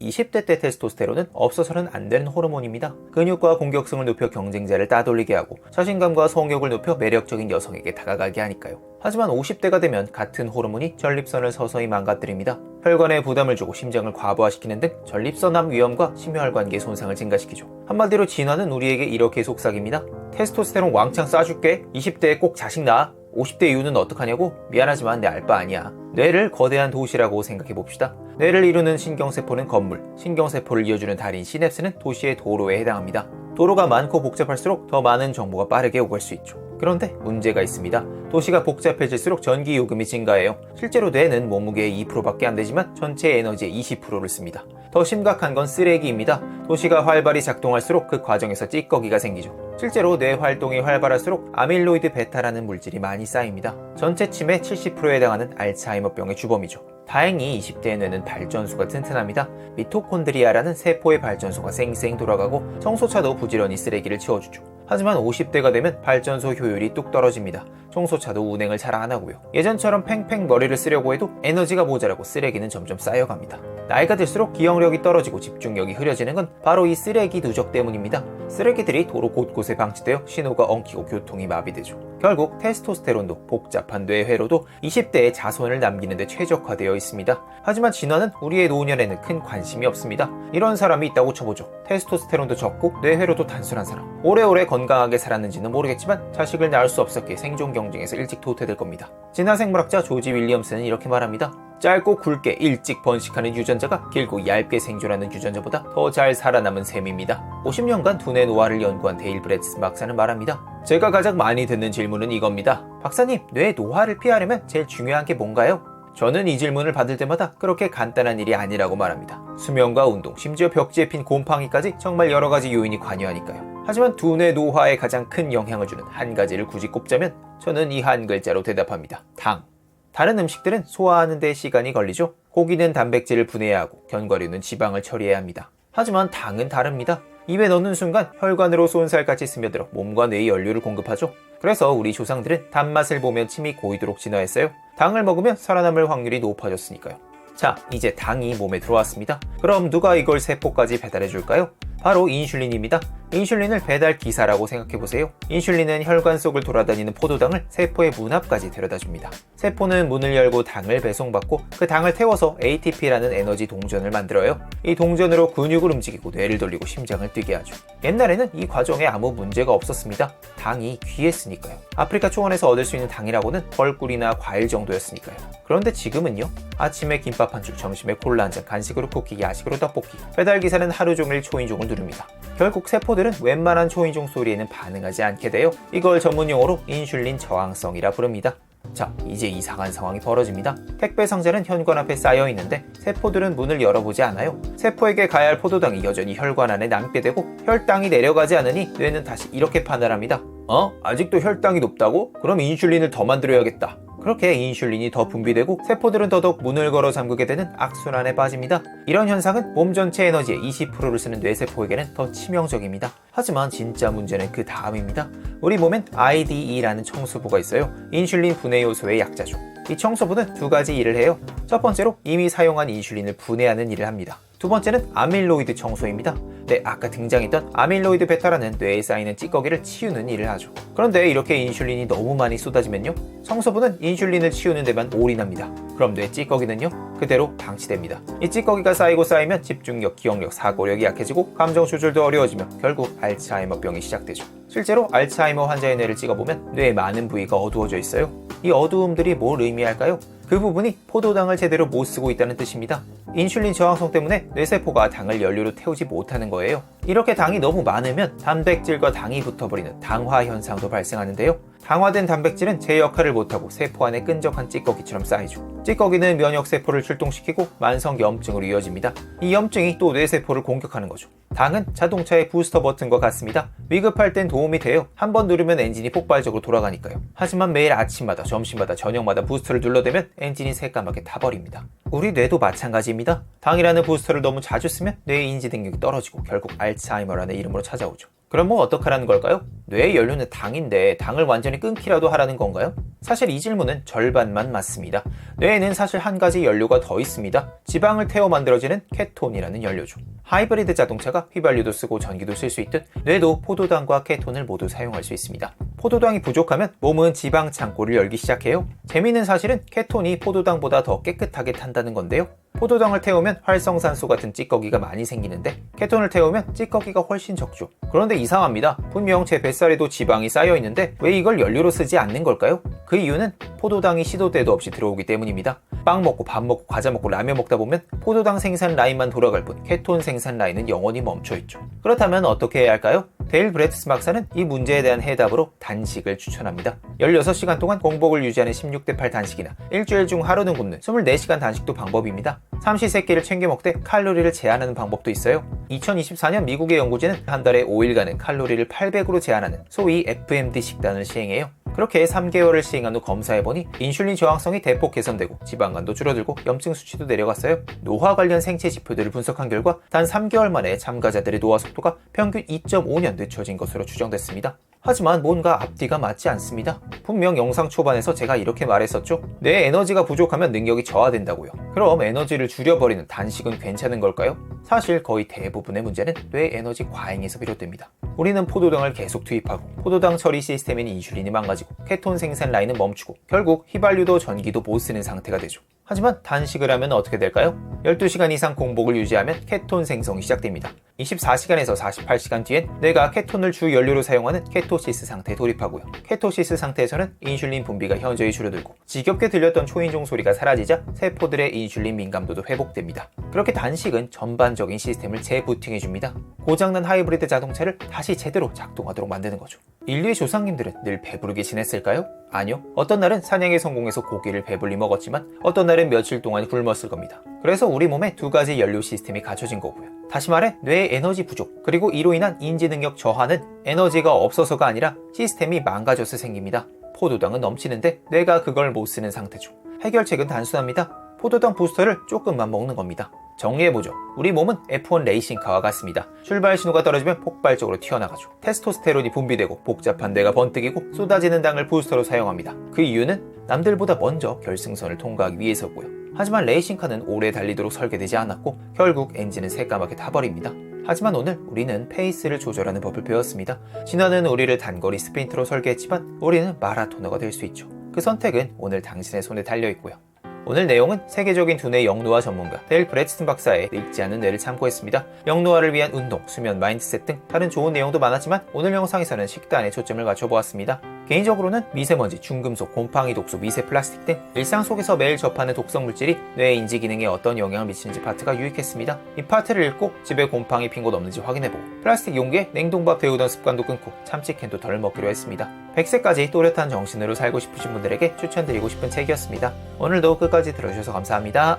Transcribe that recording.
20대 때 테스토스테론은 없어서는 안 되는 호르몬입니다. 근육과 공격성을 높여 경쟁자를 따돌리게 하고 자신감과 성욕을 높여 매력적인 여성에게 다가가게 하니까요. 하지만 50대가 되면 같은 호르몬이 전립선을 서서히 망가뜨립니다. 혈관에 부담을 주고 심장을 과부하시키는 등 전립선암 위험과 심혈관계 손상을 증가시키죠. 한마디로 진화는 우리에게 이렇게 속삭입니다. 테스토스테론 왕창 쏴줄게. 20대에 꼭 자식 낳아. 50대 이후는 어떡하냐고? 미안하지만 내 알 바 아니야. 뇌를 거대한 도시라고 생각해봅시다. 뇌를 이루는 신경세포는 건물, 신경세포를 이어주는 다리인 시냅스는 도시의 도로에 해당합니다. 도로가 많고 복잡할수록 더 많은 정보가 빠르게 오갈 수 있죠. 그런데 문제가 있습니다. 도시가 복잡해질수록 전기 요금이 증가해요. 실제로 뇌는 몸무게의 2%밖에 안 되지만 전체 에너지의 20%를 씁니다. 더 심각한 건 쓰레기입니다. 도시가 활발히 작동할수록 그 과정에서 찌꺼기가 생기죠. 실제로 뇌 활동이 활발할수록 아밀로이드 베타라는 물질이 많이 쌓입니다. 전체 침의 70%에 해당하는 알츠하이머병의 주범이죠. 다행히 20대의 뇌는 발전소가 튼튼합니다. 미토콘드리아라는 세포의 발전소가 쌩쌩 돌아가고 청소차도 부지런히 쓰레기를 치워주죠. 하지만 50대가 되면 발전소 효율이 뚝 떨어집니다. 청소차도 운행을 잘 안 하고요. 예전처럼 팽팽 머리를 쓰려고 해도 에너지가 모자라고 쓰레기는 점점 쌓여갑니다. 나이가 들수록 기억력이 떨어지고 집중력이 흐려지는 건 바로 이 쓰레기 누적 때문입니다. 쓰레기들이 도로 곳곳에 방치되어 신호가 엉키고 교통이 마비되죠. 결국 테스토스테론도 복잡한 뇌회로도 20대의 자손을 남기는 데 최적화되어 있습니다. 하지만 진화는 우리의 노년에는 큰 관심이 없습니다. 이런 사람이 있다고 쳐보죠. 테스토스테론도 적고 뇌회로도 단순한 사람. 오래오래 건강하게 살았는지는 모르겠지만 자식을 낳을 수 없었기에 생존 경쟁에서 일찍 도태될 겁니다. 진화생물학자 조지 윌리엄스는 이렇게 말합니다. 짧고 굵게 일찍 번식하는 유전자가 길고 얇게 생존하는 유전자보다 더 잘 살아남은 셈입니다. 50년간 두뇌 노화를 연구한 데일 브레츠 박사는 말합니다. 제가 가장 많이 듣는 질문은 이겁니다. 박사님, 뇌 노화를 피하려면 제일 중요한 게 뭔가요? 저는 이 질문을 받을 때마다 그렇게 간단한 일이 아니라고 말합니다. 수면과 운동, 심지어 벽지에 핀 곰팡이까지 정말 여러 가지 요인이 관여하니까요. 하지만 두뇌 노화에 가장 큰 영향을 주는 한 가지를 굳이 꼽자면 저는 이 한 글자로 대답합니다. 당. 다른 음식들은 소화하는 데 시간이 걸리죠. 고기는 단백질을 분해해야 하고 견과류는 지방을 처리해야 합니다. 하지만 당은 다릅니다. 입에 넣는 순간 혈관으로 쏜살같이 스며들어 몸과 뇌에 연료를 공급하죠. 그래서 우리 조상들은 단맛을 보면 침이 고이도록 진화했어요. 당을 먹으면 살아남을 확률이 높아졌으니까요. 자, 이제 당이 몸에 들어왔습니다. 그럼 누가 이걸 세포까지 배달해 줄까요? 바로 인슐린입니다. 인슐린을 배달 기사라고 생각해보세요. 인슐린은 혈관 속을 돌아다니는 포도당을 세포의 문 앞까지 데려다줍니다. 세포는 문을 열고 당을 배송받고 그 당을 태워서 ATP라는 에너지 동전을 만들어요. 이 동전으로 근육을 움직이고 뇌를 돌리고 심장을 뛰게 하죠. 옛날에는 이 과정에 아무 문제가 없었습니다. 당이 귀했으니까요. 아프리카 초원에서 얻을 수 있는 당이라고는 벌꿀이나 과일 정도였으니까요. 그런데 지금은요? 아침에 김밥 한 줄, 점심에 콜라 한 잔, 간식으로 쿠키, 야식으로 떡볶이. 배달기사는 하루 종일 초인종을 누릅니다. 결국 세포들은 웬만한 초인종 소리에는 반응하지 않게 돼요. 이걸 전문용어로 인슐린 저항성이라 부릅니다. 자, 이제 이상한 상황이 벌어집니다. 택배 상자는 현관 앞에 쌓여 있는데 세포들은 문을 열어보지 않아요. 세포에게 가야 할 포도당이 여전히 혈관 안에 남게 되고 혈당이 내려가지 않으니 뇌는 다시 이렇게 판단합니다. 아직도 혈당이 높다고? 그럼 인슐린을 더 만들어야겠다. 그렇게 인슐린이 더 분비되고 세포들은 더더욱 문을 걸어 잠그게 되는 악순환에 빠집니다. 이런 현상은 몸 전체 에너지의 20%를 쓰는 뇌세포에게는 더 치명적입니다. 하지만 진짜 문제는 그 다음입니다. 우리 몸엔 IDE라는 청소부가 있어요. 인슐린 분해 요소의 약자죠. 이 청소부는 두 가지 일을 해요. 첫 번째로 이미 사용한 인슐린을 분해하는 일을 합니다. 두 번째는 아밀로이드 청소입니다. 네, 아까 등장했던 아밀로이드 베타라는 뇌에 쌓이는 찌꺼기를 치우는 일을 하죠. 그런데 이렇게 인슐린이 너무 많이 쏟아지면요, 청소부는 인슐린을 치우는 데만 올인합니다. 그럼 뇌 찌꺼기는요, 그대로 방치됩니다. 이 찌꺼기가 쌓이고 쌓이면 집중력, 기억력, 사고력이 약해지고 감정 조절도 어려워지며 결국 알츠하이머병이 시작되죠. 실제로 알츠하이머 환자의 뇌를 찍어보면 뇌의 많은 부위가 어두워져 있어요. 이 어두움들이 뭘 의미할까요? 그 부분이 포도당을 제대로 못 쓰고 있다는 뜻입니다. 인슐린 저항성 때문에 뇌세포가 당을 연료로 태우지 못하는 거예요. 이렇게 당이 너무 많으면 단백질과 당이 붙어버리는 당화 현상도 발생하는데요. 당화된 단백질은 제 역할을 못하고 세포 안에 끈적한 찌꺼기처럼 쌓이죠. 찌꺼기는 면역세포를 출동시키고 만성염증으로 이어집니다. 이 염증이 또 뇌세포를 공격하는 거죠. 당은 자동차의 부스터 버튼과 같습니다. 위급할 땐 도움이 돼요. 한번 누르면 엔진이 폭발적으로 돌아가니까요. 하지만 매일 아침마다, 점심마다, 저녁마다 부스터를 눌러대면 엔진이 새까맣게 타버립니다. 우리 뇌도 마찬가지입니다. 당이라는 부스터를 너무 자주 쓰면 뇌의 인지 능력이 떨어지고 결국 알츠하이머라는 이름으로 찾아오죠. 그럼 뭐 어떡하라는 걸까요? 뇌의 연료는 당인데 당을 완전히 끊기라도 하라는 건가요? 사실 이 질문은 절반만 맞습니다. 뇌에는 사실 한 가지 연료가 더 있습니다. 지방을 태워 만들어지는 케톤이라는 연료죠. 하이브리드 자동차가 휘발유도 쓰고 전기도 쓸 수 있듯 뇌도 포도당과 케톤을 모두 사용할 수 있습니다. 포도당이 부족하면 몸은 지방 창고를 열기 시작해요. 재미있는 사실은 케톤이 포도당보다 더 깨끗하게 탄다는 건데요. 포도당을 태우면 활성산소 같은 찌꺼기가 많이 생기는데 케톤을 태우면 찌꺼기가 훨씬 적죠. 그런데 이상합니다. 분명 제 뱃살에도 지방이 쌓여 있는데 왜 이걸 연료로 쓰지 않는 걸까요? 그 이유는 포도당이 시도 때도 없이 들어오기 때문입니다. 빵 먹고 밥 먹고 과자 먹고 라면 먹다 보면 포도당 생산 라인만 돌아갈 뿐 케톤 생산 라인은 영원히 멈춰있죠. 그렇다면 어떻게 해야 할까요? 데일 브레트스 박사는 이 문제에 대한 해답으로 단식을 추천합니다. 16시간 동안 공복을 유지하는 16대8 단식이나 일주일 중 하루는 굶는 24시간 단식도 방법입니다. 삼시세끼를 챙겨 먹되 칼로리를 제한하는 방법도 있어요. 2024년 미국의 연구진은 한 달에 5일간은 칼로리를 800으로 제한하는 소위 FMD 식단을 시행해요. 그렇게 3개월을 시행한 후 검사해보니 인슐린 저항성이 대폭 개선되고 지방간도 줄어들고 염증 수치도 내려갔어요. 노화 관련 생체 지표들을 분석한 결과 단 3개월 만에 참가자들의 노화 속도가 평균 2.5년 늦춰진 것으로 추정됐습니다. 하지만 뭔가 앞뒤가 맞지 않습니다. 분명 영상 초반에서 제가 이렇게 말했었죠. 뇌 에너지가 부족하면 능력이 저하된다고요. 그럼 에너지를 줄여버리는 단식은 괜찮은 걸까요? 사실 거의 대부분의 문제는 뇌 에너지 과잉에서 비롯됩니다. 우리는 포도당을 계속 투입하고 포도당 처리 시스템인 인슐린이 망가지고 케톤 생산 라인은 멈추고 결국 휘발유도 전기도 못 쓰는 상태가 되죠. 하지만 단식을 하면 어떻게 될까요? 12시간 이상 공복을 유지하면 케톤 생성이 시작됩니다. 24시간에서 48시간 뒤엔 뇌가 케톤을 주 연료로 사용하는 케토시스 상태에 돌입하고요. 케토시스 상태에서는 인슐린 분비가 현저히 줄어들고 지겹게 들렸던 초인종 소리가 사라지자 세포들의 인슐린 민감도도 회복됩니다. 그렇게 단식은 전반적인 시스템을 재부팅해줍니다. 고장난 하이브리드 자동차를 다시 제대로 작동하도록 만드는 거죠. 인류의 조상님들은 늘 배부르게 지냈을까요? 아니요. 어떤 날은 사냥에 성공해서 고기를 배불리 먹었지만 어떤 날은 며칠 동안 굶었을 겁니다. 그래서 우리 몸에 두 가지 연료 시스템이 갖춰진 거고요. 다시 말해 뇌의 에너지 부족 그리고 이로 인한 인지 능력 저하는 에너지가 없어서가 아니라 시스템이 망가져서 생깁니다. 포도당은 넘치는데 뇌가 그걸 못 쓰는 상태죠. 해결책은 단순합니다. 포도당 부스터를 조금만 먹는 겁니다. 정리해보죠. 우리 몸은 F1 레이싱카와 같습니다. 출발 신호가 떨어지면 폭발적으로 튀어나가죠. 테스토스테론이 분비되고 복잡한 뇌가 번뜩이고 쏟아지는 당을 부스터로 사용합니다. 그 이유는 남들보다 먼저 결승선을 통과하기 위해서고요. 하지만 레이싱카는 오래 달리도록 설계되지 않았고 결국 엔진은 새까맣게 타버립니다. 하지만 오늘 우리는 페이스를 조절하는 법을 배웠습니다. 진화는 우리를 단거리 스프린터로 설계했지만 우리는 마라토너가 될 수 있죠. 그 선택은 오늘 당신의 손에 달려있고요. 오늘 내용은 세계적인 두뇌 영노화 전문가 데일 브레트슨 박사의 늙지 않은 뇌를 참고했습니다. 영노화를 위한 운동, 수면, 마인드셋 등 다른 좋은 내용도 많았지만 오늘 영상에서는 식단에 초점을 맞춰보았습니다. 개인적으로는 미세먼지, 중금속, 곰팡이 독소, 미세 플라스틱 등 일상 속에서 매일 접하는 독성 물질이 뇌의 인지 기능에 어떤 영향을 미치는지 파트가 유익했습니다. 이 파트를 읽고 집에 곰팡이 핀 곳 없는지 확인해보고 플라스틱 용기에 냉동밥 데우던 습관도 끊고 참치캔도 덜 먹기로 했습니다. 100세까지 또렷한 정신으로 살고 싶으신 분들에게 추천드리고 싶은 책이었습니다. 오늘도 끝까지 들어주셔서 감사합니다.